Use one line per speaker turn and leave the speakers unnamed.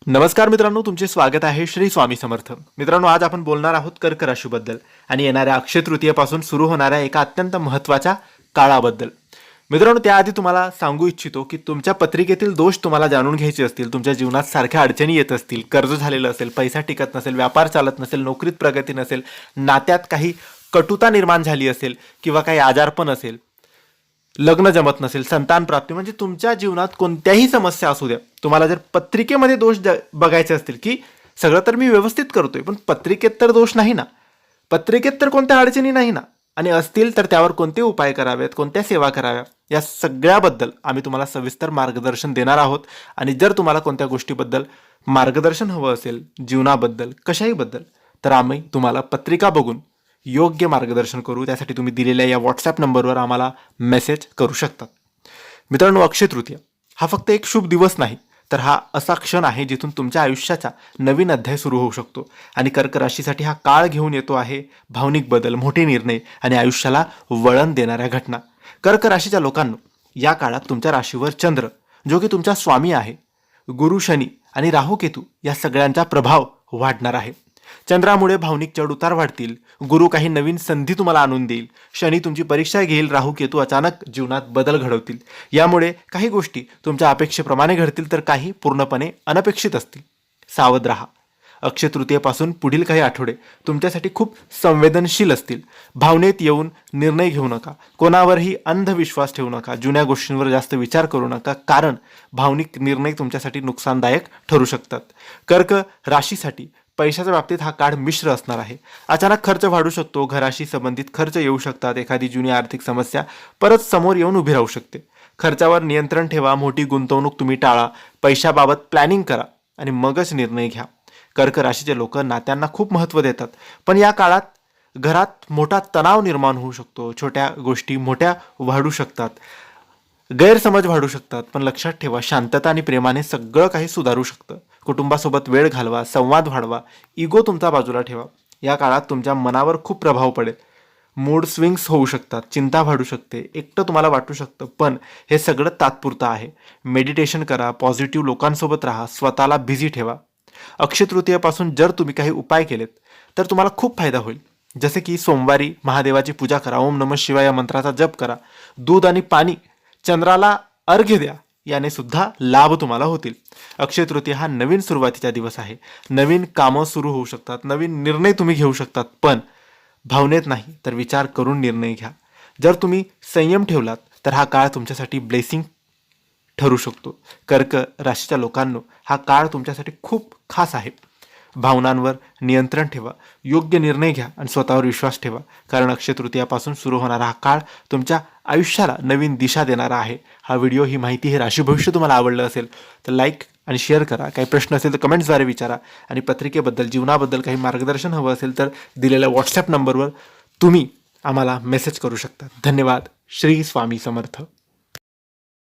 नमस्कार मित्रांनो, तुमचे स्वागत आहे श्री स्वामी समर्थ. मित्रांनो, आज आपण बोलणार आहोत कर्क राशीबद्दल आणि येणाऱ्या अक्षय तृतीयेपासून सुरू होणाऱ्या एका अत्यंत महत्त्वाच्या काळाबद्दल. मित्रांनो, त्याआधी तुम्हाला सांगू इच्छितो की तुमच्या पत्रिकेतील दोष तुम्हाला जाणून घ्यायचे असतील, तुमच्या जीवनात सारख्या अडचणी येत असतील, कर्ज झालेलं असेल, पैसा टिकत नसेल, व्यापार चालत नसेल, नोकरीत प्रगती नसेल, नात्यात काही कटुता निर्माण झाली असेल किंवा काही आजारपण असेल, लग्न जमत नसेल, संतान प्राप्ती, म्हणजे तुमच्या जीवनात कोणत्याही समस्या असू द्या, तुम्हाला जर पत्रिकेमध्ये दोष बघायचे असतील की सगळं तर मी व्यवस्थित करतोय पण पत्रिकेत तर दोष नाही ना, पत्रिकेत तर कोणत्या अडचणी नाही ना, आणि असतील तर त्यावर कोणते उपाय करावेत, कोणत्या सेवा कराव्या, या सगळ्याबद्दल आम्ही तुम्हाला सविस्तर मार्गदर्शन देणार आहोत. आणि जर तुम्हाला कोणत्या गोष्टीबद्दल मार्गदर्शन हवं असेल, जीवनाबद्दल कशाहीबद्दल, तर आम्ही तुम्हाला पत्रिका बघून योग्य मार्गदर्शन करू. त्यासाठी तुम्ही दिलेल्या या व्हॉट्सॲप नंबरवर आम्हाला मेसेज करू शकता. मित्रांनो, अक्षय तृतीया हा फक्त एक शुभ दिवस नाही, तर हा असा क्षण आहे जिथून तुमच्या आयुष्याचा नवीन अध्याय सुरू होऊ शकतो. आणि कर्क राशीसाठी हा काळ घेऊन येतो आहे भावनिक बदल, मोठे निर्णय आणि आयुष्याला वळण देणाऱ्या घटना. कर्क राशीच्या लोकांनो, या काळात तुमच्या राशीवर चंद्र, जो की तुमचा स्वामी आहे, गुरु, शनी आणि राहू केतू या सगळ्यांचा प्रभाव वाढणार आहे. चंद्रामुळे भावनिक चढउतार वाढतील, गुरु काही नवीन संधी तुम्हाला आणून देईल, शनी तुमची परीक्षा घेईल, राहू केतू अचानक जीवनात बदल घडवतील. यामुळे काही गोष्टी तुमच्या अपेक्षेप्रमाणे घडतील तर काही पूर्णपणे अनपेक्षित असतील. सावध राहा. अक्षय तृतीयेपासून पुढील काही आठवडे तुमच्यासाठी खूप संवेदनशील असतील. भावनेत येऊन निर्णय घेऊ नका, कोणावरही अंधविश्वास ठेवू नका, जुन्या गोष्टींवर जास्त विचार करू नका, कारण भावनिक निर्णय तुमच्यासाठी नुकसानदायक ठरू शकतात. कर्क राशीसाठी पैशाच्या बाबतीत हा काळ मिश्र असणार आहे. अचानक खर्च वाढू शकतो, घराशी संबंधित खर्च येऊ शकतात, एखादी जुनी आर्थिक समस्या परत समोर येऊन उभी राहू शकते. खर्चावर नियंत्रण ठेवा, मोठी गुंतवणूक तुम्ही टाळा, पैशाबाबत प्लॅनिंग करा आणि मगच निर्णय घ्या. कर्क राशीचे लोक नात्यांना खूप महत्त्व देतात, पण या काळात घरात मोठा तणाव निर्माण होऊ शकतो, छोट्या गोष्टी मोठ्या वाढू शकतात, गैरसमज वाढू शकतात. पण लक्षात ठेवा, शांतता आणि प्रेमाने सगळं काही सुधारू शकतं. कुटुंबासोबत वेळ घालवा, संवाद वाढवा, इगो तुमचा बाजूला ठेवा. या काळात तुमच्या मनावर खूप प्रभाव पडेल, मूड स्विंग्स होऊ शकतात, चिंता वाढू शकते, एकटं तुम्हाला वाटू शकतं, पण हे सगळं तात्पुरतं आहे. मेडिटेशन करा, पॉझिटिव्ह लोकांसोबत राहा, स्वतःला बिझी ठेवा. अक्षय तृतीयेपासून जर तुम्ही काही उपाय केलेत तर तुम्हाला खूप फायदा होईल. जसे की सोमवारी महादेवाची पूजा करा, ओम नमः शिवाय या मंत्राचा जप करा, दूध आणि पाणी, चंद्राला अर्घ्य द्या, याने सुद्धा लाभ तुम्हाला होतील. अक्षय तृतीया हा नवीन सुरुवातीचा दिवस आहे. नवीन कामं सुरू होऊ शकतात, नवीन निर्णय तुम्ही घेऊ शकतात, पण भावनेत नाही तर विचार करून निर्णय घ्या. जर तुम्ही संयम ठेवलात तर हा काळ तुमच्यासाठी ब्लेसिंग ठरू शकतो. कर्क राशीच्या लोकांनो, हा काळ तुमच्यासाठी खूप खास आहे. भावनांवर नियंत्रण ठेवा, योग्य निर्णय घ्या आणि स्वतःवर विश्वास ठेवा, कारण अक्षय तृतीयापासून सुरू होणारा हा काळ तुमच्या आयुष्याला नवीन दिशा देणारा आहे. हा व्हिडिओ, ही माहिती, हे राशी भविष्य तुम्हाला आवडलं असेल तर लाईक आणि शेअर करा. काही प्रश्न असेल तर कमेंट्सद्वारे विचारा. आणि पत्रिकेबद्दल, जीवनाबद्दल काही मार्गदर्शन हवं असेल तर दिलेल्या व्हॉट्सॲप नंबरवर तुम्ही आम्हाला मेसेज करू शकता. धन्यवाद. श्री स्वामी समर्थ.